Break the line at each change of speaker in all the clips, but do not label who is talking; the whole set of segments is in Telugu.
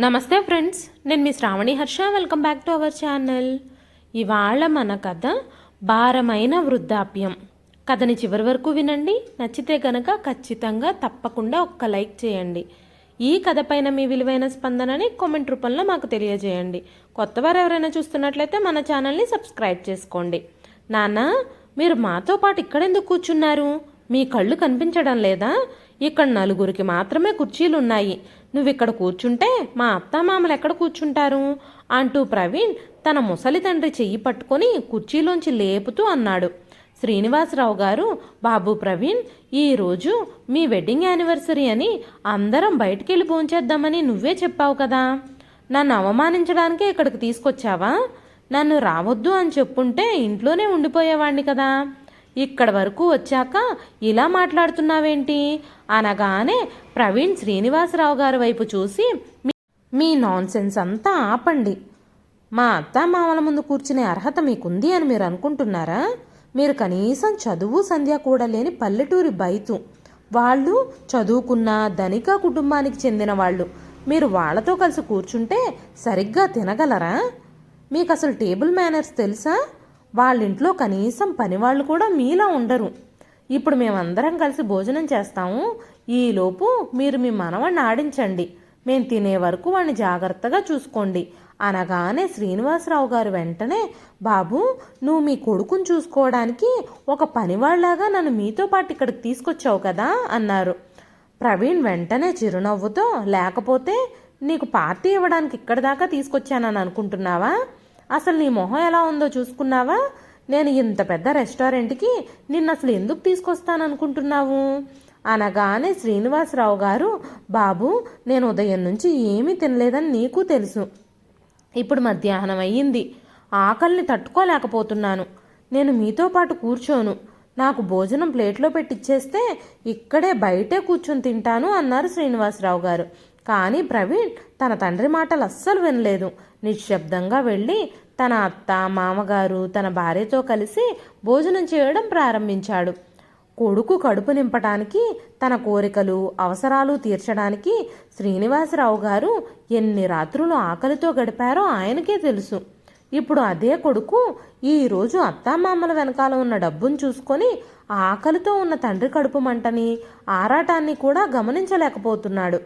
నమస్తే ఫ్రెండ్స్, నేను మీ Sravani Harsha. Welcome back to our channel. ఇవాళ మన కథ భారమైన వృద్ధాప్యం. కథని చివరి వరకు వినండి. నచ్చితే గనక ఖచ్చితంగా తప్పకుండా ఒక్క లైక్ చేయండి. ఈ కథ పైన మీ విలువైన స్పందనని కామెంట్ రూపంలో మాకు తెలియజేయండి. కొత్తవారు ఎవరైనా చూస్తున్నట్లయితే మన ఛానల్ని సబ్స్క్రైబ్ చేసుకోండి. నాన్న, మీరు మాతో పాటు ఇక్కడెందుకు కూర్చున్నారు? మీ కళ్ళు కనిపించడం లేదా? ఇక్కడ నలుగురికి మాత్రమే కుర్చీలు ఉన్నాయి. నువ్వు ఇక్కడ కూర్చుంటే మా అత్తామామలు ఎక్కడ కూర్చుంటారు అంటూ ప్రవీణ్ తన ముసలి తండ్రి చెయ్యి పట్టుకొని కుర్చీలోంచి లేపుతూ అన్నాడు. శ్రీనివాసరావు గారు, బాబు ప్రవీణ్, ఈరోజు మీ వెడ్డింగ్ యానివర్సరీ అని అందరం బయటికెళ్ళి భోంచేద్దామని నువ్వే చెప్పావు కదా. నన్ను అవమానించడానికే ఇక్కడికి తీసుకొచ్చావా? నన్ను రావద్దు అని చెప్పుంటే ఇంట్లోనే ఉండిపోయేవాణ్ణి కదా. ఇక్కడ వరకు వచ్చాక ఇలా మాట్లాడుతున్నావేంటి అనగానే ప్రవీణ్ శ్రీనివాసరావు గారి వైపు చూసి, మీ నాన్సెన్స్ అంతా ఆపండి. మా అత్తామామల ముందు కూర్చునే అర్హత మీకుంది అని మీరు అనుకుంటున్నారా? మీరు కనీసం చదువు సంధ్య కూడా లేని పల్లెటూరి బైతు. వాళ్ళు చదువుకున్న ధనిక కుటుంబానికి చెందిన వాళ్ళు. మీరు వాళ్లతో కలిసి కూర్చుంటే సరిగ్గా తినగలరా? మీకు అసలు టేబుల్ మేనర్స్ తెలుసా? వాళ్ళింట్లో కనీసం పనివాళ్ళు కూడా మీలా ఉండరు. ఇప్పుడు మేమందరం కలిసి భోజనం చేస్తాము. ఈలోపు మీరు మీ మనవణ్ణి ఆడించండి. మేము తినే వరకు వాడిని జాగ్రత్తగా చూసుకోండి అనగానే శ్రీనివాసరావు గారు వెంటనే, బాబు, నువ్వు మీ కొడుకుని చూసుకోవడానికి ఒక పనివాళ్లాగా నన్ను మీతో పాటు ఇక్కడికి తీసుకొచ్చావు కదా అన్నారు. ప్రవీణ్ వెంటనే చిరునవ్వుతో, లేకపోతే నీకు పార్టీ ఇవ్వడానికి ఇక్కడి దాకా తీసుకొచ్చానని అనుకుంటున్నావా? అసలు నీ మొహం ఎలా ఉందో చూసుకున్నావా? నేను ఇంత పెద్ద రెస్టారెంట్కి నిన్ను అసలు ఎందుకు తీసుకొస్తాననుకుంటున్నావు అనగానే శ్రీనివాసరావు గారు, బాబు, నేను ఉదయం నుంచి ఏమీ తినలేదని నీకు తెలుసు. ఇప్పుడు మధ్యాహ్నం అయ్యింది. ఆకలిని తట్టుకోలేకపోతున్నాను. నేను మీతో పాటు కూర్చోను. నాకు భోజనం ప్లేట్లో పెట్టిచ్చేస్తే ఇక్కడే బయటే కూర్చొని తింటాను అన్నారు శ్రీనివాసరావు గారు. కానీ ప్రవీణ్ తన తండ్రి మాటలు అస్సలు వినలేదు. నిశ్శబ్దంగా వెళ్ళి తన అత్త, మామగారు, తన భార్యతో కలిసి భోజనం చేయడం ప్రారంభించాడు. కొడుకు కడుపు నింపటానికి, తన కోరికలు, అవసరాలు తీర్చడానికి శ్రీనివాసరావు గారు ఎన్ని రాత్రులు ఆకలితో గడిపారో ఆయనకే తెలుసు. ఇప్పుడు అదే కొడుకు ఈరోజు అత్తామామల వెనకాల ఉన్న డబ్బును చూసుకొని ఆకలితో ఉన్న తండ్రి కడుపు మంటని, ఆరాటాన్ని కూడా గమనించలేకపోతున్నాడు.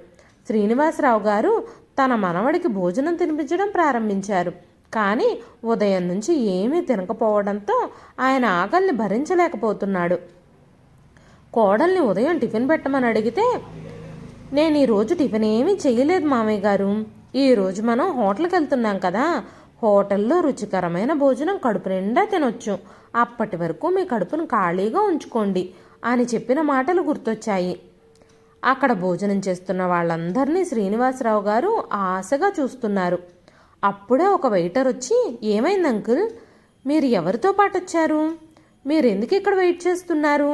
శ్రీనివాసరావు గారు తన మనవడికి భోజనం తినిపించడం ప్రారంభించారు. కానీ ఉదయం నుంచి ఏమీ తినకపోవడంతో ఆయన ఆకలిని భరించలేకపోతున్నాడు. కోడల్ని ఉదయం టిఫిన్ పెట్టమని అడిగితే, నేను ఈరోజు టిఫిన్ ఏమీ చెయ్యలేదు మామయ్య గారు. ఈరోజు మనం హోటల్కి వెళ్తున్నాం కదా. హోటల్లో రుచికరమైన భోజనం కడుపు నిండా తినొచ్చు. అప్పటి వరకు మీ కడుపును ఖాళీగా ఉంచుకోండి అని చెప్పిన మాటలు గుర్తొచ్చాయి. అక్కడ భోజనం చేస్తున్న వాళ్ళందరినీ శ్రీనివాసరావు గారు ఆశగా చూస్తున్నారు. అప్పుడే ఒక వెయిటర్ వచ్చి, ఏమైంది అంకుల్, మీరు ఎవరితో పాటు వచ్చారు? మీరు ఎందుకు ఇక్కడ వెయిట్ చేస్తున్నారు?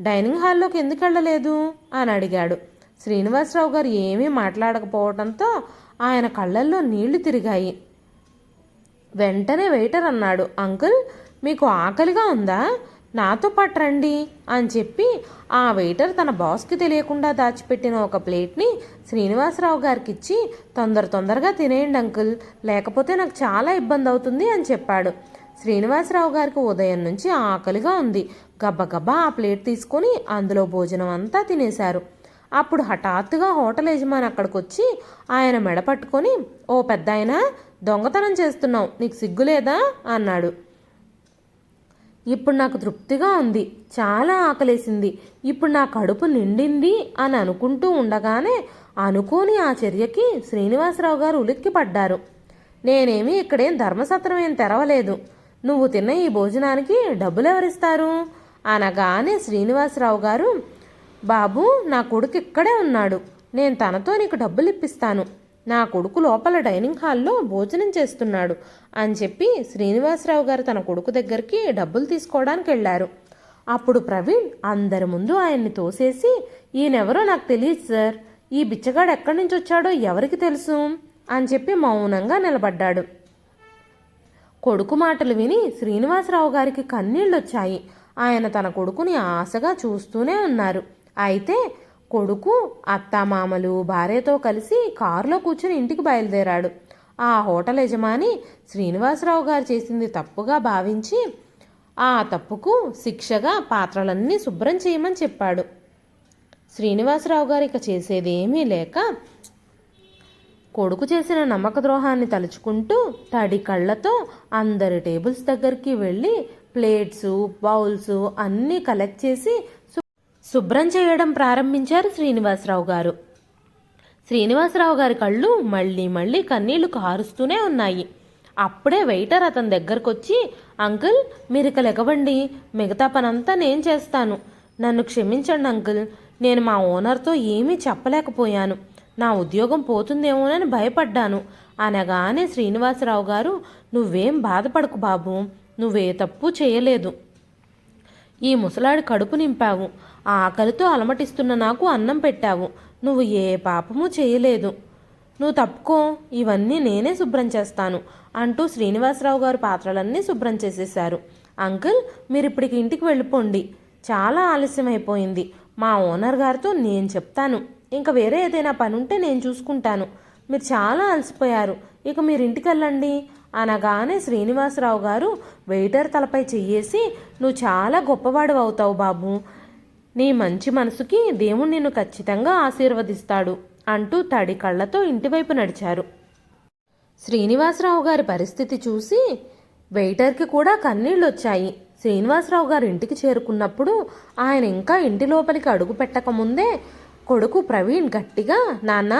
డైనింగ్ హాల్లోకి ఎందుకు వెళ్ళలేదు అని అడిగాడు. శ్రీనివాసరావు గారు ఏమీ మాట్లాడకపోవడంతో ఆయన కళ్ళల్లో నీళ్లు తిరిగాయి. వెంటనే వెయిటర్ అన్నాడు, అంకుల్, మీకు ఆకలిగా ఉందా? నాతో పాటు రండి అని చెప్పి ఆ వెయిటర్ తన బాస్కి తెలియకుండా దాచిపెట్టిన ఒక ప్లేట్ని శ్రీనివాసరావు గారికి ఇచ్చి, తొందరగా తినేయండి అంకుల్, లేకపోతే నాకు చాలా ఇబ్బంది అవుతుంది అని చెప్పాడు. శ్రీనివాసరావు గారికి ఉదయం నుంచి ఆకలిగా ఉంది. గబ్బగబ్బా ఆ ప్లేట్ తీసుకొని అందులో భోజనం అంతా తినేశారు. అప్పుడు హఠాత్తుగా హోటల్ యజమాని అక్కడికి వచ్చి ఆయన మెడ పట్టుకొని, ఓ పెద్దాయన, దొంగతనం చేస్తున్నావు, నీకు సిగ్గులేదా అన్నాడు. ఇప్పుడు నాకు తృప్తిగా ఉంది, చాలా ఆకలేసింది, ఇప్పుడు నా కడుపు నిండింది అని అనుకుంటూ ఉండగానే అనుకోని ఆ చర్యకి శ్రీనివాసరావు గారు ఉలిక్కి పడ్డారు. నేనేమీ ఇక్కడేం ధర్మసత్రం ఏం తెరవలేదు. నువ్వు తిన్న ఈ భోజనానికి డబ్బులు ఎవరిస్తారు అనగానే శ్రీనివాసరావు గారు, బాబు, నా కొడుకు ఇక్కడే ఉన్నాడు. నేను తనతో నీకు డబ్బులు ఇప్పిస్తాను. నా కొడుకు లోపల డైనింగ్ హాల్లో భోజనం చేస్తున్నాడు అని చెప్పి శ్రీనివాసరావు గారు తన కొడుకు దగ్గరికి డబ్బులు తీసుకోవడానికి వెళ్ళారు. అప్పుడు ప్రవీణ్ అందరి ముందు ఆయన్ని తోసేసి, ఈయనెవరో నాకు తెలియదు సార్, ఈ బిచ్చగాడు ఎక్కడి నుంచి వచ్చాడో ఎవరికి తెలుసు అని చెప్పి మౌనంగా నిలబడ్డాడు. కొడుకు మాటలు విని శ్రీనివాసరావు గారికి కన్నీళ్ళొచ్చాయి. ఆయన తన కొడుకుని ఆశగా చూస్తూనే ఉన్నారు. అయితే కొడుకు అత్తామామలు భార్యతో కలిసి కారులో కూర్చుని ఇంటికి బయలుదేరాడు. ఆ హోటల్ యజమాని శ్రీనివాసరావు గారు చేసింది తప్పుగా భావించి ఆ తప్పుకు శిక్షగా పాత్రలన్నీ శుభ్రం చేయమని చెప్పాడు. శ్రీనివాసరావు గారు ఇక చేసేది ఏమీ లేక కొడుకు చేసిన నమ్మక ద్రోహాన్ని తలుచుకుంటూ తడి కళ్ళతో అందరి టేబుల్స్ దగ్గరికి వెళ్ళి ప్లేట్స్ బౌల్స్ అన్నీ కలెక్ట్ చేసి శుభ్రం చేయడం ప్రారంభించారు శ్రీనివాసరావు గారు. శ్రీనివాసరావు గారి కళ్ళు మళ్ళీ మళ్ళీ కన్నీళ్లు కారుస్తూనే ఉన్నాయి. అప్పుడే వెయిటర్ అతని దగ్గరకు వచ్చి, అంకుల్ మీరు ఇక లెగవండి, మిగతా పనంతా నేను చేస్తాను, నన్ను క్షమించండి అంకుల్, నేను మా ఓనర్తో ఏమీ చెప్పలేకపోయాను, నా ఉద్యోగం పోతుందేమోనని భయపడ్డాను అనగానే శ్రీనివాసరావు గారు, నువ్వేం బాధపడకు బాబు, నువ్వే తప్పు చేయలేదు, ఈ ముసలాడి కడుపు నింపావు, ఆకలితో అలమటిస్తున్న నాకు అన్నం పెట్టావు, నువ్వు ఏ పాపము చేయలేదు, నువ్వు తప్పుకో, ఇవన్నీ నేనే శుభ్రం చేస్తాను అంటూ శ్రీనివాసరావు గారు పాత్రలన్నీ శుభ్రం చేసేశారు. అంకుల్ మీరు ఇప్పటికి ఇంటికి వెళ్ళిపోండి, చాలా ఆలస్యం అయిపోయింది, మా ఓనర్ గారితో నేను చెప్తాను, ఇంకా వేరే ఏదైనా పని ఉంటే నేను చూసుకుంటాను, మీరు చాలా అలసిపోయారు, ఇక మీరు ఇంటికి వెళ్ళండి అనగానే శ్రీనివాసరావు గారు వెయిటర్ తలపై చెయ్యేసి, నువ్వు చాలా గొప్పవాడు అవుతావు బాబు, నీ మంచి మనసుకి దేవుడు నిన్ను ఖచ్చితంగా ఆశీర్వదిస్తాడు అంటూ తడి కళ్ళతో ఇంటివైపు నడిచారు. శ్రీనివాసరావు గారి పరిస్థితి చూసి వెయిటర్కి కూడా కన్నీళ్ళు వచ్చాయి. శ్రీనివాసరావు గారు ఇంటికి చేరుకున్నప్పుడు ఆయన ఇంకా ఇంటి లోపలికి అడుగు పెట్టకముందే కొడుకు ప్రవీణ్ గట్టిగా, నాన్న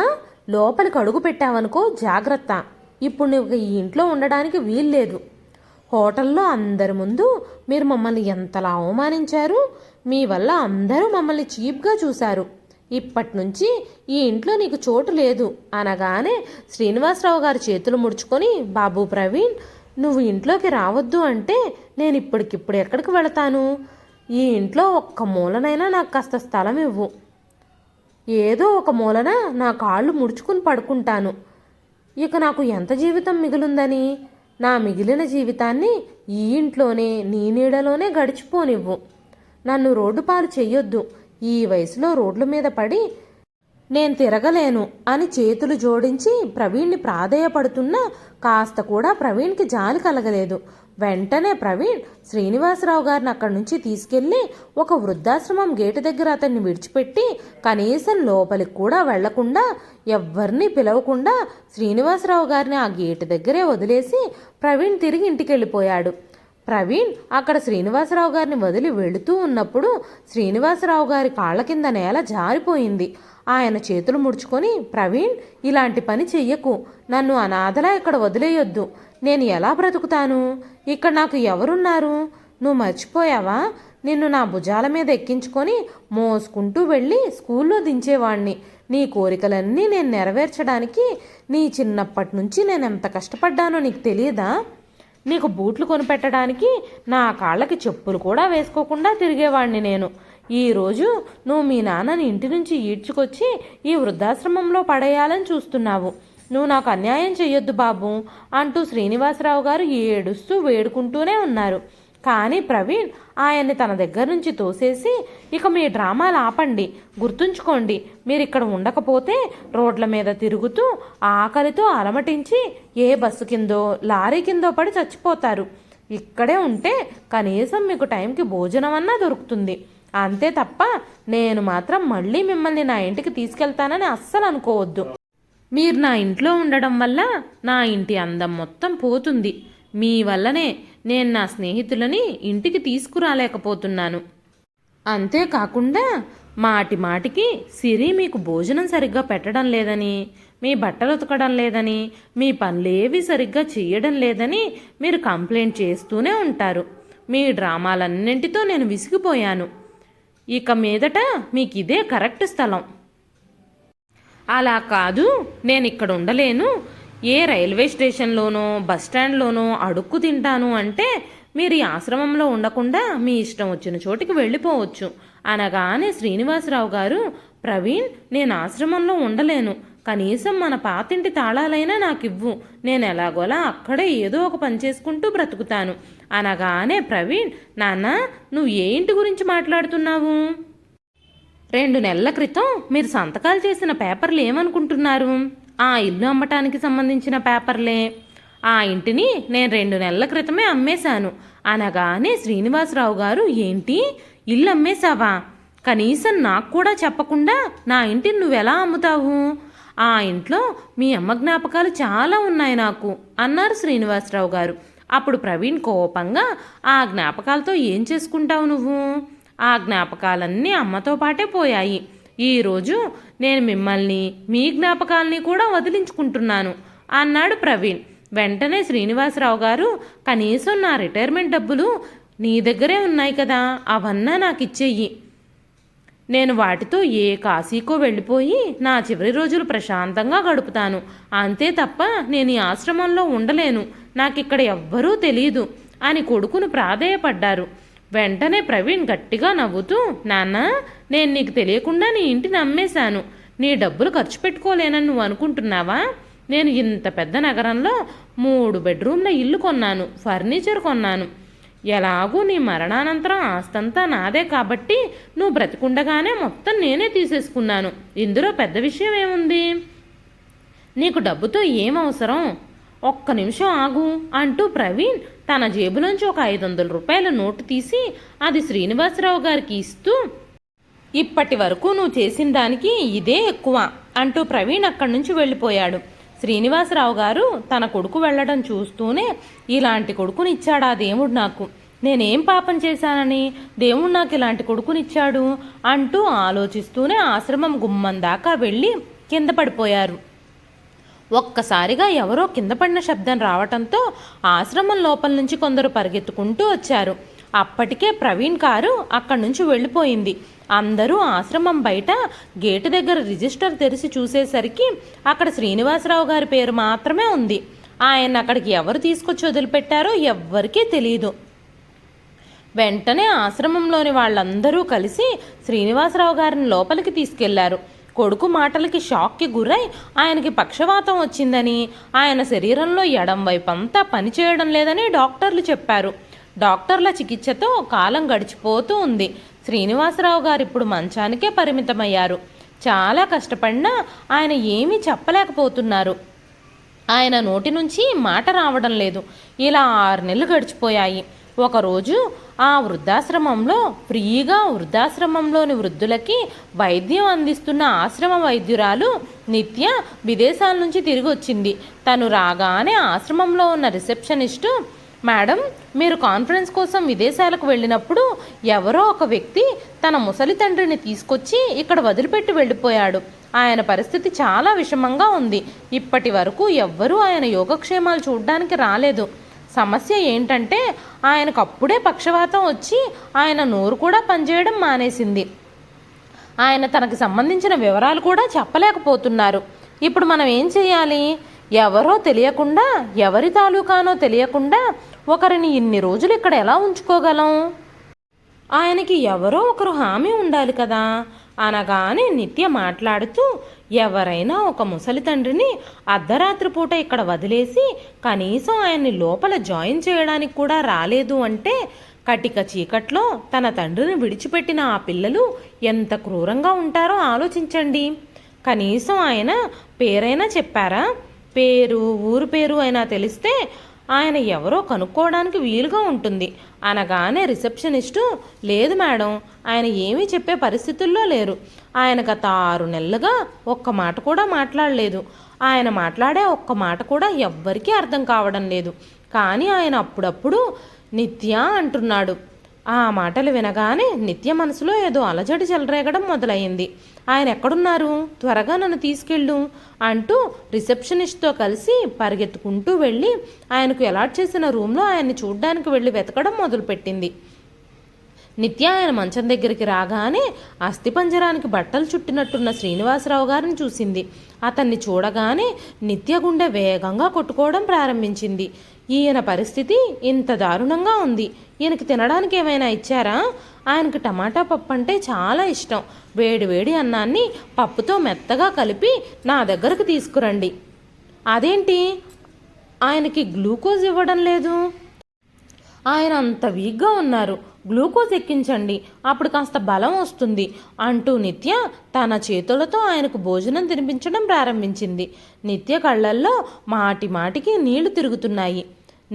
లోపలికి అడుగు పెట్టావనుకో జాగ్రత్త, ఇప్పుడు నువ్వు ఈ ఇంట్లో ఉండడానికి వీల్లేదు, హోటల్లో అందరి ముందు మీరు మమ్మల్ని ఎంతలా అవమానించారు, మీ వల్ల అందరూ మమ్మల్ని చీప్గా చూశారు, ఇప్పటి నుంచి ఈ ఇంట్లో నీకు చోటు లేదు అనగానే శ్రీనివాసరావు గారి చేతులు ముడుచుకొని, బాబు ప్రవీణ్ నువ్వు ఇంట్లోకి రావద్దు అంటే నేను ఇప్పటికిప్పుడు ఎక్కడికి వెళతాను, ఈ ఇంట్లో ఒక్క మూలనైనా నాకు కాస్త స్థలం ఇవ్వు, ఏదో ఒక మూలన నా కాళ్ళు ముడుచుకుని పడుకుంటాను, ఇక నాకు ఎంత జీవితం మిగులుందని, నా మిగిలిన జీవితాన్ని ఈ ఇంట్లోనే నీ నీడలోనే గడిచిపోనివ్వు, నన్ను రోడ్డు పాలు చెయ్యొద్దు, ఈ వయసులో రోడ్ల మీద పడి నేను తిరగలేను అని చేతులు జోడించి ప్రవీణ్ని ప్రాధేయపడుతున్నా కాస్త కూడా ప్రవీణ్కి జాలి కలగలేదు. వెంటనే ప్రవీణ్ శ్రీనివాసరావు గారిని అక్కడి నుంచి తీసుకెళ్లి ఒక వృద్ధాశ్రమం గేటు దగ్గర అతన్ని విడిచిపెట్టి కనీసం లోపలికి కూడా వెళ్లకుండా ఎవ్వరినీ పిలవకుండా శ్రీనివాసరావు గారిని ఆ గేటు దగ్గరే వదిలేసి ప్రవీణ్ తిరిగి ఇంటికి వెళ్ళిపోయాడు. ప్రవీణ్ అక్కడ శ్రీనివాసరావు గారిని వదిలి వెళుతూ ఉన్నప్పుడు శ్రీనివాసరావు గారి కాళ్ళ కింద నేల జారిపోయింది. ఆయన చేతులు ముడుచుకొని, ప్రవీణ్ ఇలాంటి పని చెయ్యకు, నన్ను అనాథలా ఇక్కడ వదిలేయొద్దు, నేను ఎలా బ్రతుకుతాను, ఇక్కడ నాకు ఎవరున్నారు, నువ్వు మర్చిపోయావా, నిన్ను నా భుజాల మీద ఎక్కించుకొని మోసుకుంటూ వెళ్ళి స్కూల్లో దించేవాణ్ణి, నీ కోరికలన్నీ నేను నెరవేర్చడానికి నీ చిన్నప్పటి నుంచి నేను ఎంత కష్టపడ్డానో నీకు తెలియదా, నీకు బూట్లు కొనిపెట్టడానికి నా కాళ్ళకి చెప్పులు కూడా వేసుకోకుండా తిరిగేవాణ్ణి నేను, ఈరోజు నువ్వు మీ నాన్నని ఇంటి నుంచి ఈడ్చుకొచ్చి ఈ వృద్ధాశ్రమంలో పడేయాలని చూస్తున్నావు, నువ్వు నాకు అన్యాయం చెయ్యొద్దు బాబు అంటూ శ్రీనివాసరావు గారు ఏడుస్తూ వేడుకుంటూనే ఉన్నారు. కానీ ప్రవీణ్ ఆయన్ని తన దగ్గర నుంచి తోసేసి, ఇక మీ డ్రామాలు ఆపండి, గుర్తుంచుకోండి, మీరు ఇక్కడ ఉండకపోతే రోడ్ల మీద తిరుగుతూ ఆకలితో అలమటించి ఏ బస్సు కిందో లారీ కిందో పడి చచ్చిపోతారు, ఇక్కడే ఉంటే కనీసం మీకు టైంకి భోజనం అన్నా దొరుకుతుంది, అంతే తప్ప నేను మాత్రం మళ్ళీ మిమ్మల్ని నా ఇంటికి తీసుకెళ్తానని అస్సలు అనుకోవద్దు, మీరు నా ఇంట్లో ఉండడం వల్ల నా ఇంటి అందం మొత్తం పోతుంది, మీ వల్లనే నేను నా స్నేహితులని ఇంటికి తీసుకురాలేకపోతున్నాను, అంతేకాకుండా మాటి మాటికి సిరి మీకు భోజనం సరిగ్గా పెట్టడం లేదని, మీ బట్టలు ఉతకడం లేదని, మీ పనులేవి సరిగ్గా చేయడం లేదని మీరు కంప్లైంట్ చేస్తూనే ఉంటారు, మీ డ్రామాలన్నింటితో నేను విసిగిపోయాను, ఇక మీదట మీకు ఇదే కరెక్ట్ స్థలం, అలా కాదు నేను ఇక్కడ ఉండలేను, ఏ రైల్వే స్టేషన్లోనో బస్ స్టాండ్లోనో అడుక్కు తింటాను అంటే మీరు ఈ ఆశ్రమంలో ఉండకుండా మీ ఇష్టం వచ్చిన చోటికి వెళ్ళిపోవచ్చు అనగానే శ్రీనివాసరావు గారు, ప్రవీణ్ నేను ఆశ్రమంలో ఉండలేను, కనీసం మన పాతింటి తాళాలైనా నాకు ఇవ్వు, నేను ఎలాగోలా అక్కడే ఏదో ఒక పని చేసుకుంటూ బ్రతుకుతాను అనగానే ప్రవీణ్, నాన్న నువ్వు ఏ ఇంటి గురించి మాట్లాడుతున్నావు, 2 నెలల క్రితం మీరు సంతకాలు చేసిన పేపర్లు ఏమనుకుంటున్నారు? ఆ ఇల్లు అమ్మటానికి సంబంధించిన పేపర్లే. ఆ ఇంటిని నేను 2 నెలల క్రితమే అమ్మేశాను అనగానే శ్రీనివాసరావు గారు, ఏంటి, ఇల్లు అమ్మేశావా? కనీసం నాకు కూడా చెప్పకుండా నా ఇంటిని నువ్వెలా అమ్ముతావు? ఆ ఇంట్లో మీ అమ్మ జ్ఞాపకాలు చాలా ఉన్నాయి నాకు అన్నారు శ్రీనివాసరావు గారు. అప్పుడు ప్రవీణ్ కోపంగా, ఆ జ్ఞాపకాలతో ఏం చేసుకుంటావు నువ్వు? ఆ జ్ఞాపకాలన్నీ అమ్మతో పాటే పోయాయి. ఈరోజు నేను మిమ్మల్ని మీ జ్ఞాపకాలని కూడా వదిలించుకుంటున్నాను అన్నాడు ప్రవీణ్. వెంటనే శ్రీనివాసరావు గారు, కనీసం నా రిటైర్మెంట్ డబ్బులు నీ దగ్గరే ఉన్నాయి కదా, అవన్నా నాకు ఇచ్చేయి. నేను వాటితో ఏ కాశీకో వెళ్ళిపోయి నా చివరి రోజులు ప్రశాంతంగా గడుపుతాను. అంతే తప్ప నేను ఈ ఆశ్రమంలో ఉండలేను. నాకిక్కడ ఎవ్వరూ తెలియదు అని కొడుకును ప్రాధేయపడ్డారు. వెంటనే ప్రవీణ్ గట్టిగా నవ్వుతూ, నాన్న, నేను నీకు తెలియకుండా నీ ఇంటిని అమ్మేశాను. నీ డబ్బులు ఖర్చు పెట్టుకోలేనని నువ్వు అనుకుంటున్నావా? నేను ఇంత పెద్ద నగరంలో 3 బెడ్రూమ్ల ఇల్లు కొన్నాను, ఫర్నిచర్ కొన్నాను. ఎలాగూ నీ మరణానంతరం ఆస్తంతా నాదే కాబట్టి నువ్వు బ్రతికుండగానే మొత్తం నేనే తీసేసుకున్నాను. ఇందులో పెద్ద విషయం ఏముంది? నీకు డబ్బుతో ఏం అవసరం? ఒక్క నిమిషం ఆగు అంటూ ప్రవీణ్ తన జేబులోంచి ఒక 500 రూపాయల నోటు తీసి అది శ్రీనివాసరావు గారికి ఇస్తూ, ఇప్పటి వరకు నువ్వు చేసిన దానికి ఇదే ఎక్కువ అంటూ ప్రవీణ్ అక్కడి నుంచి వెళ్ళిపోయాడు. శ్రీనివాసరావు గారు తన కొడుకు వెళ్ళడం చూస్తూనే, ఇలాంటి కొడుకునిచ్చాడా దేవుడు నాకు? నేనేం పాపం చేశానని దేవుడు నాకు ఇలాంటి కొడుకునిచ్చాడు అంటూ ఆలోచిస్తూనే ఆశ్రమం గుమ్మం దాకా వెళ్ళి కింద పడిపోయారు. ఒక్కసారిగా ఎవరో కింద పడిన శబ్దం రావటంతో ఆశ్రమం లోపల నుంచి కొందరు పరిగెత్తుకుంటూ వచ్చారు. అప్పటికే ప్రవీణ్ కారు అక్కడి నుంచి వెళ్ళిపోయింది. అందరూ ఆశ్రమం బయట గేటు దగ్గర రిజిస్టర్ తెరిచి చూసేసరికి అక్కడ శ్రీనివాసరావు గారి పేరు మాత్రమే ఉంది. ఆయన అక్కడికి ఎవరు తీసుకొచ్చి వదిలిపెట్టారో ఎవ్వరికీ తెలియదు. వెంటనే ఆశ్రమంలోని వాళ్ళందరూ కలిసి శ్రీనివాసరావు గారిని లోపలికి తీసుకెళ్లారు. కొడుకు మాటలకి షాక్కి గురై ఆయనకి పక్షవాతం వచ్చిందని, ఆయన శరీరంలో ఎడం వైపంతా పనిచేయడం లేదని డాక్టర్లు చెప్పారు. డాక్టర్ల చికిత్సతో కాలం గడిచిపోతూ ఉంది. శ్రీనివాసరావు గారు ఇప్పుడు మంచానికే పరిమితమయ్యారు. చాలా కష్టపడినా ఆయన ఏమీ చెప్పలేకపోతున్నారు. ఆయన నోటి నుంచి మాట రావడం లేదు. ఇలా 6 నెలలు గడిచిపోయాయి. ఒకరోజు ఆ వృద్ధాశ్రమంలో ఫ్రీగా వృద్ధాశ్రమంలోని వృద్ధులకి వైద్యం అందిస్తున్న ఆశ్రమ వైద్యురాలు నిత్య విదేశాల నుంచి తిరిగి వచ్చింది. తను రాగానే ఆశ్రమంలో ఉన్న రిసెప్షనిస్టు, మేడం, మీరు కాన్ఫరెన్స్ కోసం విదేశాలకు వెళ్ళినప్పుడు ఎవరో ఒక వ్యక్తి తన ముసలి తండ్రిని తీసుకొచ్చి ఇక్కడ వదిలిపెట్టి వెళ్ళిపోయాడు. ఆయన పరిస్థితి చాలా విషమంగా ఉంది. ఇప్పటి వరకు ఎవ్వరూ ఆయన యోగక్షేమాలు చూడ్డానికి రాలేదు. సమస్య ఏంటంటే ఆయనకు అప్పుడే పక్షవాతం వచ్చి ఆయన నోరు కూడా పనిచేయడం మానేసింది. ఆయన తనకు సంబంధించిన వివరాలు కూడా చెప్పలేకపోతున్నారు. ఇప్పుడు మనం ఏం చేయాలి? ఎవరో తెలియకుండా, ఎవరి తాలూకానో తెలియకుండా ఒకరిని ఇన్ని రోజులు ఇక్కడ ఎలా ఉంచుకోగలం? ఆయనకి ఎవరో ఒకరు హామీ ఉండాలి కదా అనగానే నిత్య మాట్లాడుతూ, ఎవరైనా ఒక ముసలి తండ్రిని అర్ధరాత్రి పూట ఇక్కడ వదిలేసి కనీసం ఆయన్ని లోపల జాయిన్ చేయడానికి కూడా రాలేదు అంటే, కటిక చీకట్లో తన తండ్రిని విడిచిపెట్టిన ఆ పిల్లలు ఎంత క్రూరంగా ఉంటారో ఆలోచించండి. కనీసం ఆయన పేరైనా చెప్పారా? పేరు, ఊరు పేరు అయినా తెలిస్తే ఆయన ఎవరో కనుక్కోవడానికి వీలుగా ఉంటుంది అనగానే రిసెప్షనిస్టు, లేదు మేడం, ఆయన ఏమీ చెప్పే పరిస్థితుల్లో లేరు. ఆయన గత 6 నెలలుగా ఒక్క మాట కూడా మాట్లాడలేదు. ఆయన మాట్లాడే ఒక్క మాట కూడా ఎవ్వరికీ అర్థం కావడం లేదు. కానీ ఆయన అప్పుడప్పుడు నిత్య అంటున్నాడు. ఆ మాటలు వినగానే నిత్య మనసులో ఏదో అలజడి చెలరేగడం మొదలయ్యింది. ఆయన ఎక్కడున్నారు? త్వరగా నన్ను తీసుకెళ్ళు అంటూ రిసెప్షనిస్ట్తో కలిసి పరిగెత్తుకుంటూ వెళ్ళి ఆయనకు అలాట్ చేసిన రూమ్లో ఆయన్ని చూడ్డానికి వెళ్ళి వెతకడం మొదలుపెట్టింది. నిత్య ఆయన మంచం దగ్గరికి రాగానే అస్థిపంజరానికి బట్టలు చుట్టినట్టున్న శ్రీనివాసరావు గారిని చూసింది. అతన్ని చూడగానే నిత్య గుండె వేగంగా కొట్టుకోవడం ప్రారంభించింది. ఈయన పరిస్థితి ఇంత దారుణంగా ఉంది. ఈయనకి తినడానికి ఏమైనా ఇచ్చారా? ఆయనకి టమాటా పప్పు అంటే చాలా ఇష్టం. వేడి వేడి అన్నాన్ని పప్పుతో మెత్తగా కలిపి నా దగ్గరకు తీసుకురండి. అదేంటి ఆయనకి గ్లూకోజ్ ఇవ్వడం లేదు? ఆయన అంత వీక్గా ఉన్నారు. గ్లూకోజ్ ఎక్కించండి, అప్పుడు కాస్త బలం వస్తుంది అంటూ నిత్య తన చేతులతో ఆయనకు భోజనం తినిపించడం ప్రారంభించింది. నిత్య కళ్ళల్లో మాటి మాటికి నీళ్లు తిరుగుతున్నాయి.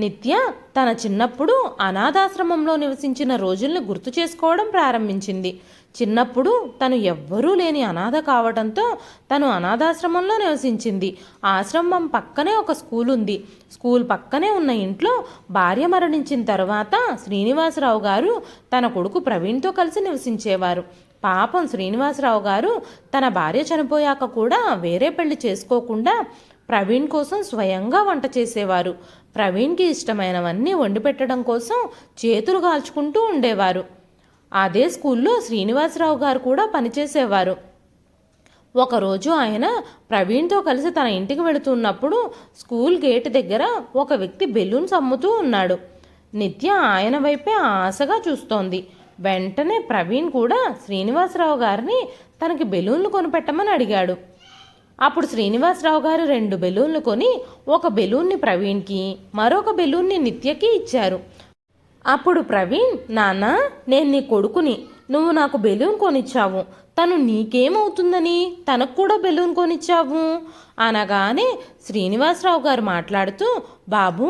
నిత్య తన చిన్నప్పుడు అనాథాశ్రమంలో నివసించిన రోజుల్ని గుర్తు చేసుకోవడం ప్రారంభించింది. చిన్నప్పుడు తను ఎవ్వరూ లేని అనాథ కావడంతో తను అనాథాశ్రమంలో నివసించింది. ఆశ్రమం పక్కనే ఒక స్కూల్ ఉంది. స్కూల్ పక్కనే ఉన్న ఇంట్లో భార్య మరణించిన తర్వాత శ్రీనివాసరావు గారు తన కొడుకు ప్రవీణ్తో కలిసి నివసించేవారు. పాపం శ్రీనివాసరావు గారు తన భార్య చనిపోయాక కూడా వేరే పెళ్లి చేసుకోకుండా ప్రవీణ్ కోసం స్వయంగా వంట చేసేవారు. ప్రవీణ్కి ఇష్టమైనవన్నీ వండి పెట్టడం కోసం చేతులు కాల్చుకుంటూ ఉండేవారు. అదే స్కూల్లో శ్రీనివాసరావు గారు కూడా పనిచేసేవారు. ఒకరోజు ఆయన ప్రవీణ్తో కలిసి తన ఇంటికి వెళుతున్నప్పుడు స్కూల్ గేట్ దగ్గర ఒక వ్యక్తి బెలూన్స్ అమ్ముతూ ఉన్నాడు. నిత్య ఆయన వైపే ఆశగా చూస్తోంది. వెంటనే ప్రవీణ్ కూడా శ్రీనివాసరావు గారిని తనకి బెలూన్లు కొనిపెట్టమని అడిగాడు. అప్పుడు శ్రీనివాసరావు గారు 2 బెలూన్లు కొని ఒక బెలూన్ని ప్రవీణ్కి, మరొక బెలూన్ని నిత్యకి ఇచ్చారు. అప్పుడు ప్రవీణ్, నాన్న, నేను నీ కొడుకుని, నువ్వు నాకు బెలూన్ కొనిచ్చావు, తను నీకేమవుతుందని తనకు కూడా బెలూన్ కొనిచ్చావు అనగానే శ్రీనివాసరావు గారు మాట్లాడుతూ, బాబు,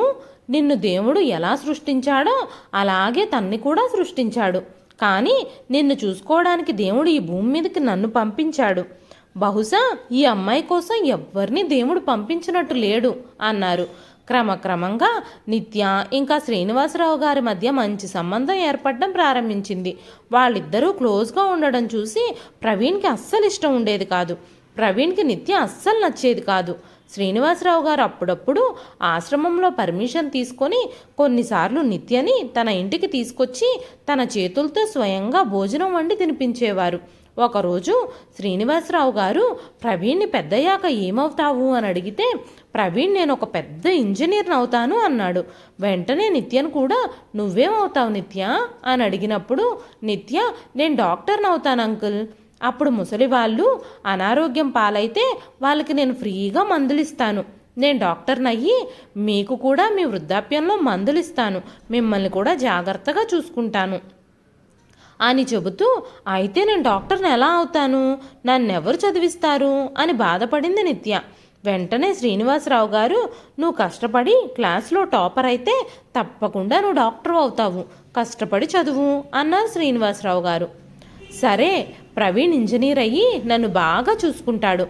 నిన్ను దేవుడు ఎలా సృష్టించాడో అలాగే తన్ని కూడా సృష్టించాడు. కానీ నిన్ను చూసుకోవడానికి దేవుడు ఈ భూమి మీదకి నన్ను పంపించాడు. బహుశా ఈ అమ్మాయి కోసం ఎవ్వరిని దేవుడు పంపించినట్టు లేడు అన్నారు. క్రమక్రమంగా నిత్య ఇంకా శ్రీనివాసరావు గారి మధ్య మంచి సంబంధం ఏర్పడడం ప్రారంభించింది. వాళ్ళిద్దరూ క్లోజ్గా ఉండడం చూసి ప్రవీణ్కి అస్సలు ఇష్టం ఉండేది కాదు. ప్రవీణ్కి నిత్య అస్సలు నచ్చేది కాదు. శ్రీనివాసరావు గారు అప్పుడప్పుడు ఆశ్రమంలో పర్మిషన్ తీసుకొని కొన్నిసార్లు నిత్యని తన ఇంటికి తీసుకొచ్చి తన చేతులతో స్వయంగా భోజనం వండి తినిపించేవారు. ఒకరోజు శ్రీనివాసరావు గారు ప్రవీణ్ని పెద్దయ్యాక ఏమవుతావు అని అడిగితే ప్రవీణ్ నేను ఒక పెద్ద ఇంజనీర్ని అవుతాను అన్నాడు. వెంటనే నిత్యను కూడా నువ్వేమవుతావు నిత్య అని అడిగినప్పుడు నిత్య నేను డాక్టర్ని అవుతాను అంకుల్. అప్పుడు ముసలి వాళ్ళు అనారోగ్యం పాలైతే వాళ్ళకి నేను ఫ్రీగా మందులు ఇస్తాను. నేను డాక్టర్ని అయ్యి మీకు కూడా మీ వృద్ధాప్యంలో మందులు ఇస్తాను, మిమ్మల్ని కూడా జాగ్రత్తగా చూసుకుంటాను అని చెబుతూ, అయితే నేను డాక్టర్ని ఎలా అవుతాను, నన్నెవరు చదివిస్తారు అని బాధపడింది నిత్య. వెంటనే శ్రీనివాసరావు గారు, నువ్వు కష్టపడి క్లాస్లో టాపర్ అయితే తప్పకుండా నువ్వు డాక్టర్ అవుతావు, కష్టపడి చదువు అన్నారు శ్రీనివాసరావు గారు. సరే, ప్రవీణ్ ఇంజనీర్ అయ్యి నన్ను బాగా చూసుకుంటాడు,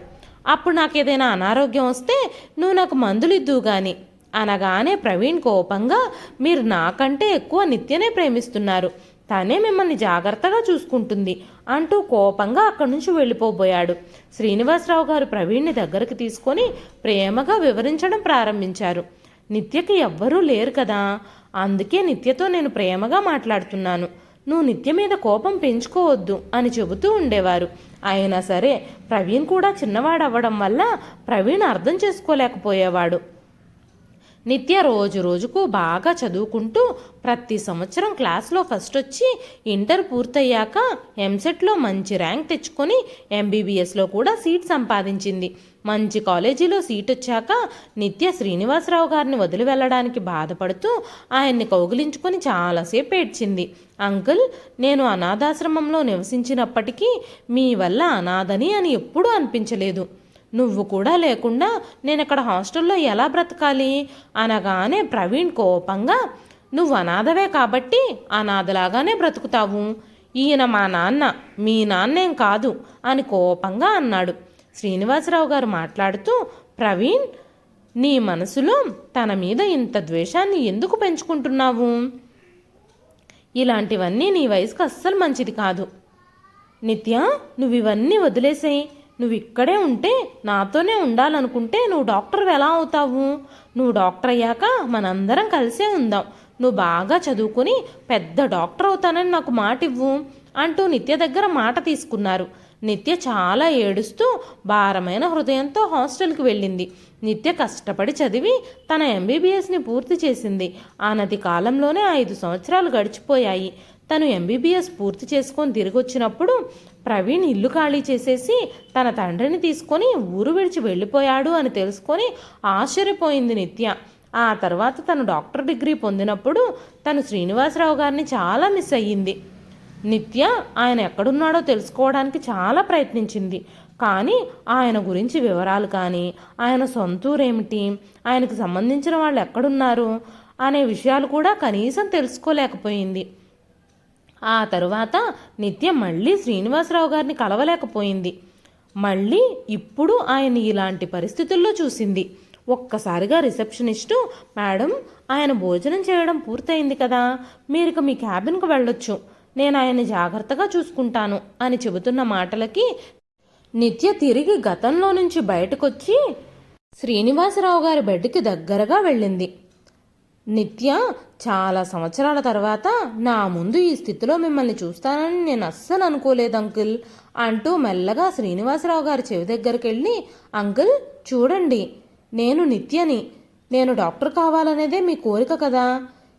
అప్పుడు నాకు ఏదైనా అనారోగ్యం వస్తే నువ్వు నాకు మందులు ఇద్దువు గాని అనగానే ప్రవీణ్ కోపంగా, మీరు నాకంటే ఎక్కువ నిత్యనే ప్రేమిస్తున్నారు, తనే మిమ్మల్ని జాగ్రత్తగా చూసుకుంటుంది అంటూ కోపంగా అక్కడి నుంచి వెళ్ళిపోబోయాడు. శ్రీనివాసరావు గారు ప్రవీణ్ని దగ్గరికి తీసుకొని ప్రేమగా వివరించడం ప్రారంభించారు. నిత్యకి ఎవ్వరూ లేరు కదా, అందుకే నిత్యతో నేను ప్రేమగా మాట్లాడుతున్నాను, నువ్వు నిత్య మీద కోపం పెంచుకోవద్దు అని చెబుతూ ఉండేవారు. అయినా సరే ప్రవీణ్ కూడా చిన్నవాడవ్వడం వల్ల ప్రవీణ్ అర్థం చేసుకోలేకపోయేవాడు. నిత్య రోజు రోజుకు బాగా చదువుకుంటూ ప్రతి సంవత్సరం క్లాస్లో ఫస్ట్ వచ్చి ఇంటర్ పూర్తయ్యాక ఎంసెట్లో మంచి ర్యాంక్ తెచ్చుకొని ఎంబీబీఎస్లో కూడా సీట్ సంపాదించింది. మంచి కాలేజీలో సీట్ వచ్చాక నిత్య శ్రీనివాసరావు గారిని వదిలి వెళ్ళడానికి బాధపడుతూ ఆయన్ని కౌగిలించుకొని చాలాసేపు ఏడ్చింది. అంకుల్, నేను అనాథాశ్రమంలో నివసించినప్పటికీ మీ వల్ల అనాథని అని ఎప్పుడూ అనిపించలేదు. నువ్వు కూడా లేకుండా నేను అక్కడ హాస్టల్లో ఎలా బ్రతకాలి అనగానే ప్రవీణ్ కోపంగా, నువ్వు అనాథవే కాబట్టి అనాథలాగానే బ్రతుకుతావు, ఈయన మా నాన్న, మీ నాన్నేం కాదు అని కోపంగా అన్నాడు. శ్రీనివాసరావు గారు మాట్లాడుతూ, ప్రవీణ్, నీ మనసులో తన మీద ఇంత ద్వేషాన్ని ఎందుకు పెంచుకుంటున్నావు? ఇలాంటివన్నీ నీ వయసుకు అస్సలు మంచిది కాదు. నిత్య, నువ్వు ఇవన్నీ వదిలేసేయి, నువ్వు ఇక్కడే ఉంటే నాతోనే ఉండాలనుకుంటే నువ్వు డాక్టర్ ఎలా అవుతావు? నువ్వు డాక్టర్ అయ్యాక మనందరం కలిసే ఉందాం, నువ్వు బాగా చదువుకుని పెద్ద డాక్టర్ అవుతానని నాకు మాట ఇవ్వు అంటూ నిత్య దగ్గర మాట తీసుకున్నారు. నిత్య చాలా ఏడుస్తూ భారమైన హృదయంతో హాస్టల్కి వెళ్ళింది. నిత్య కష్టపడి చదివి తన ఎంబీబీఎస్ని పూర్తి చేసింది. ఆనతి కాలంలోనే 5 సంవత్సరాలు గడిచిపోయాయి. తను ఎంబీబీఎస్ పూర్తి చేసుకొని తిరిగి వచ్చినప్పుడు ప్రవీణ్ ఇల్లు ఖాళీ చేసేసి తన తండ్రిని తీసుకొని ఊరు విడిచి వెళ్ళిపోయాడు అని తెలుసుకొని ఆశ్చర్యపోయింది నిత్య. ఆ తర్వాత తను డాక్టర్ డిగ్రీ పొందినప్పుడు తను శ్రీనివాసరావు గారిని చాలా మిస్ అయ్యింది. నిత్య ఆయన ఎక్కడున్నాడో తెలుసుకోవడానికి చాలా ప్రయత్నించింది. కానీ ఆయన గురించి వివరాలు కానీ, ఆయన సొంతూరేమిటి, ఆయనకు సంబంధించిన వాళ్ళు ఎక్కడున్నారు అనే విషయాలు కూడా కనీసం తెలుసుకోలేకపోయింది. ఆ తరువాత నిత్య మళ్ళీ శ్రీనివాసరావు గారిని కలవలేకపోయింది. మళ్ళీ ఇప్పుడు ఆయన ఇలాంటి పరిస్థితుల్లో చూసింది. ఒక్కసారిగా రిసెప్షనిస్టు, మేడం ఆయన భోజనం చేయడం పూర్తయింది కదా, మీరిక మీ క్యాబిన్కు వెళ్ళొచ్చు, నేను ఆయన్ని జాగ్రత్తగా చూసుకుంటాను అని చెబుతున్న మాటలకి నిత్య తిరిగి గతంలో నుంచి బయటకొచ్చి శ్రీనివాసరావు గారి బెడ్కి దగ్గరగా వెళ్ళింది. నిత్య, చాలా సంవత్సరాల తర్వాత నా ముందు ఈ స్థితిలో మిమ్మల్ని చూస్తానని నేను అస్సలు అనుకోలేదు అంకుల్ అంటూ మెల్లగా శ్రీనివాసరావు గారి చెవి దగ్గరికి వెళ్ళి, అంకుల్ చూడండి, నేను నిత్యని, నేను డాక్టర్ కావాలనేదే మీ కోరిక కదా,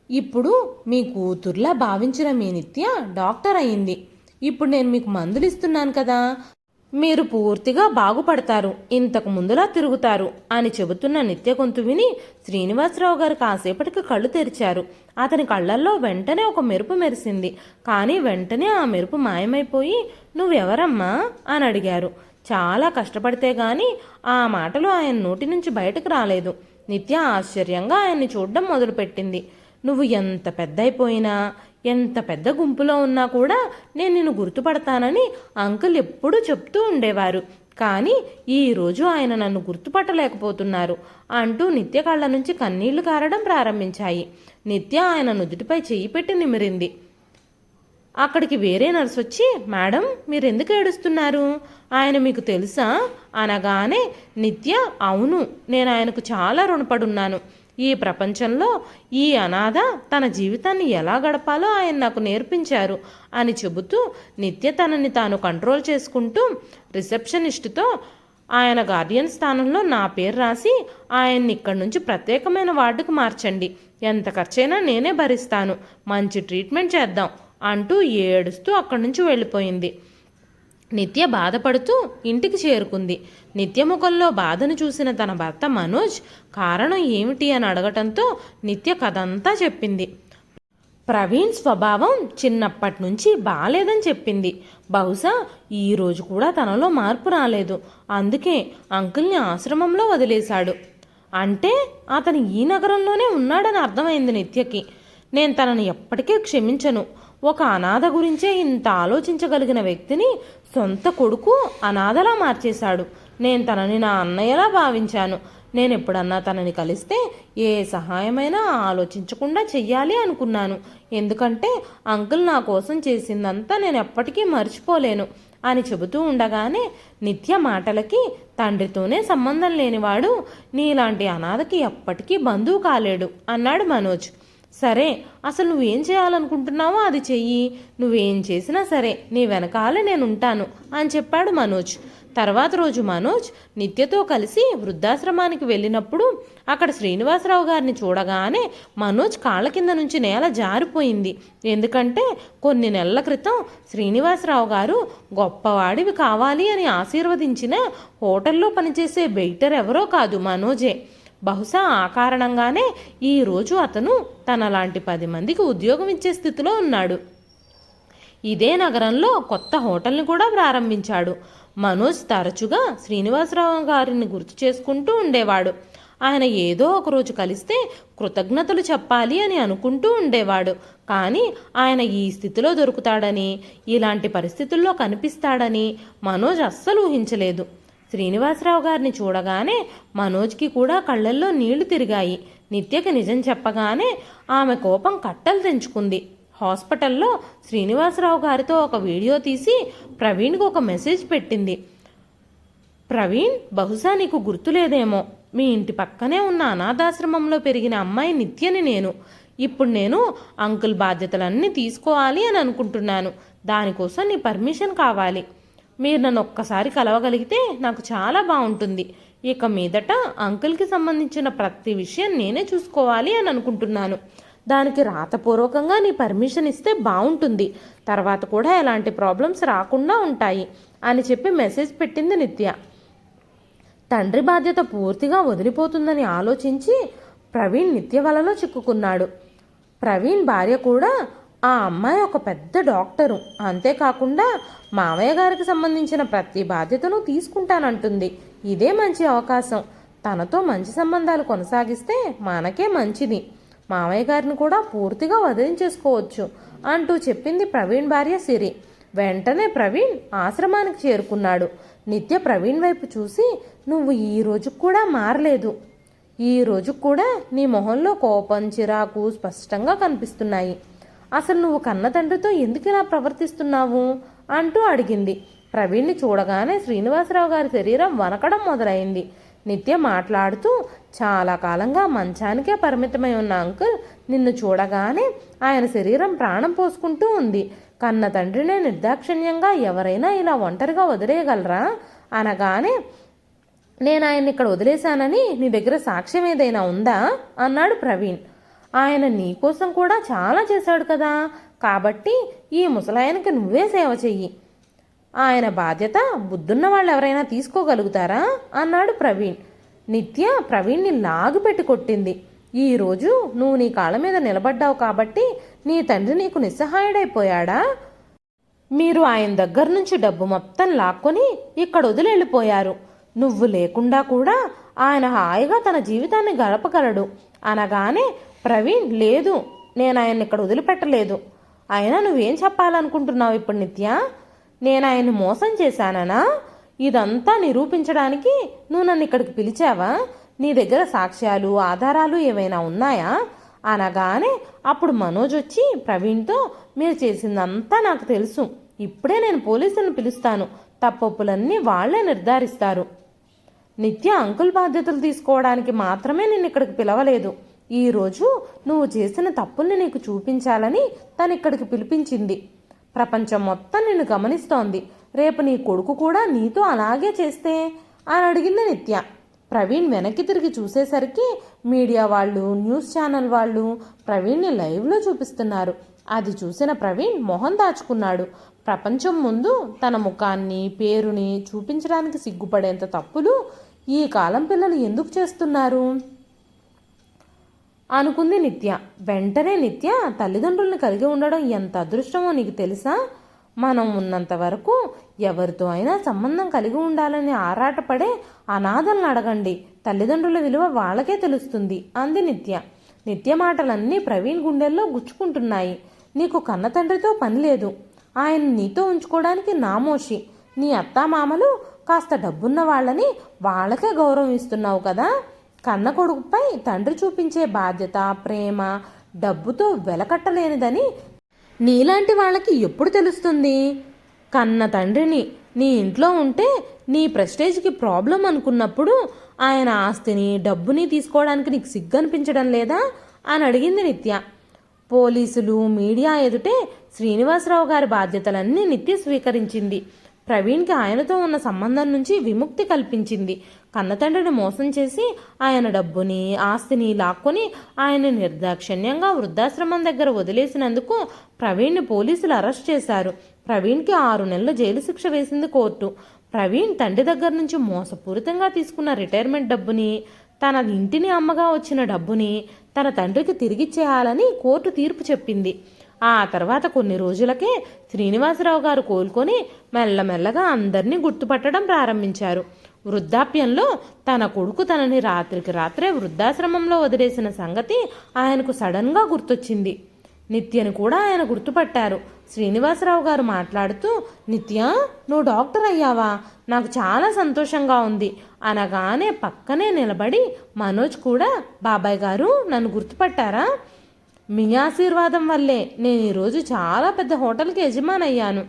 ఇప్పుడు మీ కూతుర్లా భావించిన మీ నిత్య డాక్టర్ అయింది. ఇప్పుడు నేను మీకు మందులు ఇస్తున్నాను కదా, మీరు పూర్తిగా బాగుపడతారు, ఇంతకు ముందులా తిరుగుతారు అని చెబుతున్న నిత్య గొంతు విని శ్రీనివాసరావు గారు కాసేపటికి కళ్ళు తెరిచారు. అతని కళ్ళల్లో వెంటనే ఒక మెరుపు మెరిసింది. కానీ వెంటనే ఆ మెరుపు మాయమైపోయి, నువ్వెవరమ్మా అని అడిగారు. చాలా కష్టపడితే గాని ఆ మాటలు ఆయన నోటి నుంచి బయటకు రాలేదు. నిత్య ఆశ్చర్యంగా ఆయన్ని చూడడం మొదలుపెట్టింది. నువ్వు ఎంత పెద్దయిపోయినా, ఎంత పెద్ద గుంపులో ఉన్నా కూడా నేను నిన్ను గుర్తుపడతానని అంకుల్ ఎప్పుడూ చెప్తూ ఉండేవారు. కానీ ఈరోజు ఆయన నన్ను గుర్తుపట్టలేకపోతున్నారు అంటూ నిత్య కళ్ళ నుంచి కన్నీళ్లు కారడం ప్రారంభించాయి. నిత్య ఆయన నుదుటిపై చెయ్యి పెట్టి నిమిరింది. అక్కడికి వేరే నర్సు వచ్చి, మేడం మీరెందుకు ఏడుస్తున్నారు, ఆయన మీకు తెలుసా అనగానే నిత్య, అవును, నేను ఆయనకు చాలా రుణపడున్నాను. ఈ ప్రపంచంలో ఈ అనాథ తన జీవితాన్ని ఎలా గడపాలో ఆయన నాకు నేర్పించారు అని చెబుతూ నిత్య తనని తాను కంట్రోల్ చేసుకుంటూ రిసెప్షనిస్టుతో ఆయన గార్డియన్ స్థానంలో నా పేరు రాసి ఆయన్ని ఇక్కడి నుంచి ప్రత్యేకమైన వార్డుకు మార్చండి, ఎంత ఖర్చైనా నేనే భరిస్తాను, మంచి ట్రీట్మెంట్ చేద్దాం అంటూ ఏడుస్తూ అక్కడి నుంచి వెళ్ళిపోయింది. నిత్య బాధపడుతూ ఇంటికి చేరుకుంది. నిత్య ముఖంలో బాధను చూసిన తన భర్త మనోజ్ కారణం ఏమిటి అని అడగటంతో నిత్య కథంతా చెప్పింది. ప్రవీణ్ స్వభావం చిన్నప్పటి నుంచి బాలేదని చెప్పింది. బహుశా ఈరోజు కూడా తనలో మార్పు రాలేదు, అందుకే అంకుల్ని ఆశ్రమంలో వదిలేశాడు. అంటే అతను ఈ నగరంలోనే ఉన్నాడని అర్థమైంది నిత్యకి. నేను తనని ఎప్పటికీ క్షమించను. ఒక అనాథ గురించే ఇంత ఆలోచించగలిగిన వ్యక్తిని సొంత కొడుకు అనాథలా మార్చేశాడు. నేను తనని నా అన్నయ్యలా భావించాను. నేను ఎప్పుడన్నా తనని కలిస్తే ఏ సహాయమైనా ఆలోచించకుండా చెయ్యాలి అనుకున్నాను. ఎందుకంటే అంకుల్ నా కోసం చేసిందంతా నేను ఎప్పటికీ మర్చిపోలేను అని చెబుతూ ఉండగానే నిత్య మాటలకి, తండ్రితోనే సంబంధం లేనివాడు నీలాంటి అనాథకి ఎప్పటికీ బంధువు కాలేడు అన్నాడు మనోజ్. సరే, అసలు నువ్వేం చేయాలనుకుంటున్నావో అది చెయ్యి, నువ్వేం చేసినా సరే నీ వెనకాలే నేనుంటాను అని చెప్పాడు మనోజ్. తర్వాత రోజు మనోజ్ నిత్యతో కలిసి వృద్ధాశ్రమానికి వెళ్ళినప్పుడు అక్కడ శ్రీనివాసరావు గారిని చూడగానే మనోజ్ కాళ్ళ కింద నుంచి నేల జారిపోయింది. ఎందుకంటే కొన్ని నెలల క్రితం శ్రీనివాసరావు గారు గొప్పవాడివి కావాలి అని ఆశీర్వదించిన హోటల్లో పనిచేసే వెయిటర్ ఎవరో కాదు, మనోజే. బహుశా ఆ కారణంగానే ఈరోజు అతను తనలాంటి 10 మందికి ఉద్యోగం ఇచ్చే స్థితిలో ఉన్నాడు. ఇదే నగరంలో కొత్త హోటల్ని కూడా ప్రారంభించాడు. మనోజ్ తరచుగా శ్రీనివాసరావు గారిని గుర్తు చేసుకుంటూ ఉండేవాడు. ఆయన ఏదో ఒకరోజు కలిస్తే కృతజ్ఞతలు చెప్పాలి అని అనుకుంటూ ఉండేవాడు. కానీ ఆయన ఈ స్థితిలో దొరుకుతాడని, ఇలాంటి పరిస్థితుల్లో కనిపిస్తాడని మనోజ్ అస్సలు ఊహించలేదు. శ్రీనివాసరావు గారిని చూడగానే మనోజ్కి కూడా కళ్ళల్లో నీళ్లు తిరిగాయి. నిత్యకి నిజం చెప్పగానే ఆమె కోపం కట్టలు తెంచుకుంది. హాస్పిటల్లో శ్రీనివాసరావు గారితో ఒక వీడియో తీసి ప్రవీణ్కి ఒక మెసేజ్ పెట్టింది. ప్రవీణ్, బహుశా నీకు గుర్తులేదేమో, మీ ఇంటి పక్కనే ఉన్న అనాథాశ్రమంలో పెరిగిన అమ్మాయి నిత్యని నేను. ఇప్పుడు నేను అంకుల్ బాధ్యతలన్నీ తీసుకోవాలి అని అనుకుంటున్నాను. దానికోసం నీ పర్మిషన్ కావాలి. మీరు నన్ను ఒక్కసారి కలవగలిగితే నాకు చాలా బాగుంటుంది. ఇక మీదట అంకుల్కి సంబంధించిన ప్రతి విషయం నేనే చూసుకోవాలి అని అనుకుంటున్నాను. దానికి రాతపూర్వకంగా నీ పర్మిషన్ ఇస్తే బాగుంటుంది. తర్వాత కూడా ఎలాంటి ప్రాబ్లమ్స్ రాకుండా ఉంటాయి అని చెప్పి మెసేజ్ పెట్టింది నిత్య. తండ్రి బాధ్యత పూర్తిగా వదిలిపోతుందని ఆలోచించి ప్రవీణ్ నిత్య వలలో చిక్కుకున్నాడు. ప్రవీణ్ భార్య కూడా ఆ అమ్మాయి ఒక పెద్ద డాక్టరు, అంతేకాకుండా మావయ్య గారికి సంబంధించిన ప్రతి బాధ్యతను తీసుకుంటానంటుంది. ఇదే మంచి అవకాశం. తనతో మంచి సంబంధాలు కొనసాగిస్తే మనకే మంచిది. మావయ్య గారిని కూడా పూర్తిగా వదిలించేసుకోవచ్చు అంటూ చెప్పింది ప్రవీణ్ భార్య సిరి. వెంటనే ప్రవీణ్ ఆశ్రమానికి చేరుకున్నాడు. నిత్య ప్రవీణ్ వైపు చూసి, నువ్వు ఈ రోజుకు కూడా మారలేదు. ఈ రోజు కూడా నీ మొహంలో కోపం, చిరాకు స్పష్టంగా కనిపిస్తున్నాయి. అసలు నువ్వు కన్న తండ్రితో ఎందుకు ఇలా ప్రవర్తిస్తున్నావు అంటూ అడిగింది. ప్రవీణ్ని చూడగానే శ్రీనివాసరావు గారి శరీరం వనకడం మొదలైంది. నిత్య మాట్లాడుతూ, చాలా కాలంగా మంచానికే పరిమితమై ఉన్న అంకుల్ నిన్ను చూడగానే ఆయన శరీరం ప్రాణం పోసుకుంటూ ఉంది. కన్న తండ్రినే నిర్దాక్షిణ్యంగా ఎవరైనా ఇలా ఒంటరిగా వదిలేయగలరా అనగానే, నేను ఆయన్ని ఇక్కడ వదిలేశానని నీ దగ్గర సాక్ష్యం ఏదైనా ఉందా అన్నాడు ప్రవీణ్. ఆయన నీకోసం కూడా చాలా చేశాడు కదా, కాబట్టి ఈ ముసలాయనకి నువ్వే సేవ చెయ్యి. ఆయన బాధ్యత బుద్ధున్న వాళ్ళు ఎవరైనా తీసుకోగలుగుతారా అన్నాడు ప్రవీణ్. నిత్య ప్రవీణ్ని లాగిపెట్టి కొట్టింది. ఈరోజు నువ్వు నీ కాళ్ళ మీద నిలబడ్డావు కాబట్టి నీ తండ్రి నీకు నిస్సహాయుడైపోయాడా? మీరు ఆయన దగ్గర నుంచి డబ్బు మొత్తం లాక్కొని ఇక్కడ వదిలి వెళ్ళిపోయారు. నువ్వు లేకుండా కూడా ఆయన హాయిగా తన జీవితాన్ని గడపగలడు అనగానే ప్రవీణ్, లేదు, నేను ఆయన్ని ఇక్కడ వదిలిపెట్టలేదు. అయినా నువ్వేం చెప్పాలనుకుంటున్నావు ఇప్పుడు నిత్య? నేను ఆయన్ని మోసం చేశాననా? ఇదంతా నిరూపించడానికి నువ్వు నన్ను ఇక్కడికి పిలిచావా? నీ దగ్గర సాక్ష్యాలు, ఆధారాలు ఏవైనా ఉన్నాయా అనగానే అప్పుడు మనోజ్ వచ్చి ప్రవీణ్తో, మీరు చేసిందంతా నాకు తెలుసు. ఇప్పుడే నేను పోలీసులను పిలుస్తాను. తప్పొప్పులన్నీ వాళ్లే నిర్ధారిస్తారు. నిత్య అంకుల్ బాధ్యతలు తీసుకోవడానికి మాత్రమే నిన్ను ఇక్కడికి పిలవలేదు. ఈరోజు నువ్వు చేసిన తప్పుల్ని నీకు చూపించాలని తను ఇక్కడికి పిలిపించింది. ప్రపంచం మొత్తం నిన్ను గమనిస్తోంది. రేపు నీ కొడుకు కూడా నీతో అలాగే చేస్తే అని అడిగింది నిత్య. ప్రవీణ్ వెనక్కి తిరిగి చూసేసరికి మీడియా వాళ్ళు, న్యూస్ ఛానల్ వాళ్ళు ప్రవీణ్ని లైవ్లో చూపిస్తున్నారు. అది చూసిన ప్రవీణ్ మొహం దాచుకున్నాడు. ప్రపంచం ముందు తన ముఖాన్ని, పేరుని చూపించడానికి సిగ్గుపడేంత తప్పులు ఈ కాలం పిల్లలు ఎందుకు చేస్తున్నారు అనుకుంది నిత్య. వెంటనే నిత్య, తల్లిదండ్రుల్ని కలిగి ఉండడం ఎంత అదృష్టమో నీకు తెలుసా? మనం ఉన్నంత వరకు ఎవరితో అయినా సంబంధం కలిగి ఉండాలని ఆరాటపడే అనాథలను అడగండి. తల్లిదండ్రుల విలువ వాళ్ళకే తెలుస్తుంది అంది నిత్య. నిత్య మాటలన్నీ ప్రవీణ్ గుండెల్లో గుచ్చుకుంటున్నాయి. నీకు కన్న తండ్రితో పని లేదు. ఆయన నీతో ఉంచుకోవడానికి నామోషి. నీ అత్తామామలు కాస్త డబ్బున్న వాళ్ళని వాళ్ళకే గౌరవం ఇస్తున్నావు కదా. కన్న కొడుకుపై తండ్రి చూపించే బాధ్యత, ప్రేమ డబ్బుతో వెలకట్టలేనిదని నీలాంటి వాళ్ళకి ఎప్పుడు తెలుస్తుంది? కన్న తండ్రిని నీ ఇంట్లో ఉంటే నీ ప్రెస్టేజ్కి ప్రాబ్లం అనుకున్నప్పుడు ఆయన ఆస్తిని, డబ్బుని తీసుకోవడానికి నీకు సిగ్గనిపించడం లేదా అని అడిగింది నిత్య. పోలీసులు, మీడియా ఎదుటే శ్రీనివాసరావు గారి బాధ్యతలన్నీ నిత్య స్వీకరించింది. ప్రవీణ్కి ఆయనతో ఉన్న సంబంధం నుంచి విముక్తి కల్పించింది. కన్నతండ్రిని మోసం చేసి ఆయన డబ్బుని, ఆస్తిని లాక్కొని ఆయన నిర్దాక్షిణ్యంగా వృద్ధాశ్రమం దగ్గర వదిలేసినందుకు ప్రవీణ్ని పోలీసులు అరెస్ట్ చేశారు. ప్రవీణ్కి 6 నెలల జైలు శిక్ష వేసింది కోర్టు. ప్రవీణ్ తండ్రి దగ్గర నుంచి మోసపూరితంగా తీసుకున్న రిటైర్మెంట్ డబ్బుని, తన ఇంటిని అమ్మగా వచ్చిన డబ్బుని తన తండ్రికి తిరిగిచ్చేయాలని కోర్టు తీర్పు చెప్పింది. ఆ తర్వాత కొన్ని రోజులకే శ్రీనివాసరావు గారు కోలుకొని మెల్లమెల్లగా అందరినీ గుర్తుపట్టడం ప్రారంభించారు. వృద్ధాప్యంలో తన కొడుకు తనని రాత్రికి రాత్రే వృద్ధాశ్రమంలో వదిలేసిన సంగతి ఆయనకు సడన్గా గుర్తొచ్చింది. నిత్యను కూడా ఆయన గుర్తుపట్టారు. శ్రీనివాసరావు గారు మాట్లాడుతూ, నిత్య, నువ్వు డాక్టర్ అయ్యావా? నాకు చాలా సంతోషంగా ఉంది అనగానే పక్కనే నిలబడి మనోజ్ కూడా, బాబాయ్ గారు నన్ను గుర్తుపట్టారా? మీ ఆశీర్వాదం వల్లే నేను ఈరోజు చాలా పెద్ద హోటల్కి యజమానయ్యాను.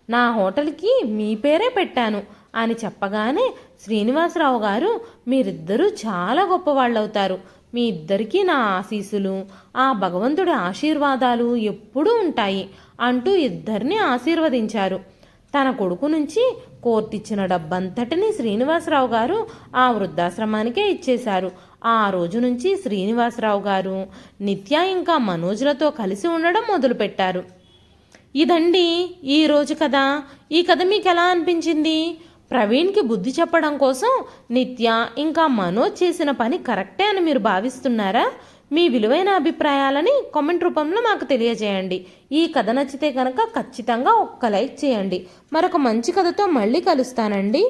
నా హోటల్కి మీ పేరే పెట్టాను అని చెప్పగానే శ్రీనివాసరావు గారు, మీరిద్దరూ చాలా గొప్పవాళ్ళవుతారు. మీ ఇద్దరికీ నా ఆశీస్సులు, ఆ భగవంతుడి ఆశీర్వాదాలు ఎప్పుడూ ఉంటాయి అంటూ ఇద్దరిని ఆశీర్వదించారు. తన కొడుకు నుంచి కోర్టు ఇచ్చిన డబ్బంతటిని శ్రీనివాసరావు గారు ఆ వృద్ధాశ్రమానికే ఇచ్చేశారు. ఆ రోజు నుంచి శ్రీనివాసరావు గారు నిత్య ఇంకా మనోజ్లతో కలిసి ఉండడం మొదలుపెట్టారు. ఇదండి ఈరోజు కథ. ఈ కథ మీకు ఎలా అనిపించింది? ప్రవీణ్కి బుద్ధి చెప్పడం కోసం నిత్య ఇంకా మనోజ్ చేసిన పని కరెక్టే అని మీరు భావిస్తున్నారా? మీ విలువైన అభిప్రాయాలని కామెంట్ రూపంలో మాకు తెలియజేయండి. ఈ కథ నచ్చితే కనుక ఖచ్చితంగా ఒక్క లైక్ చేయండి. మరొక మంచి కథతో మళ్ళీ కలుస్తానండి.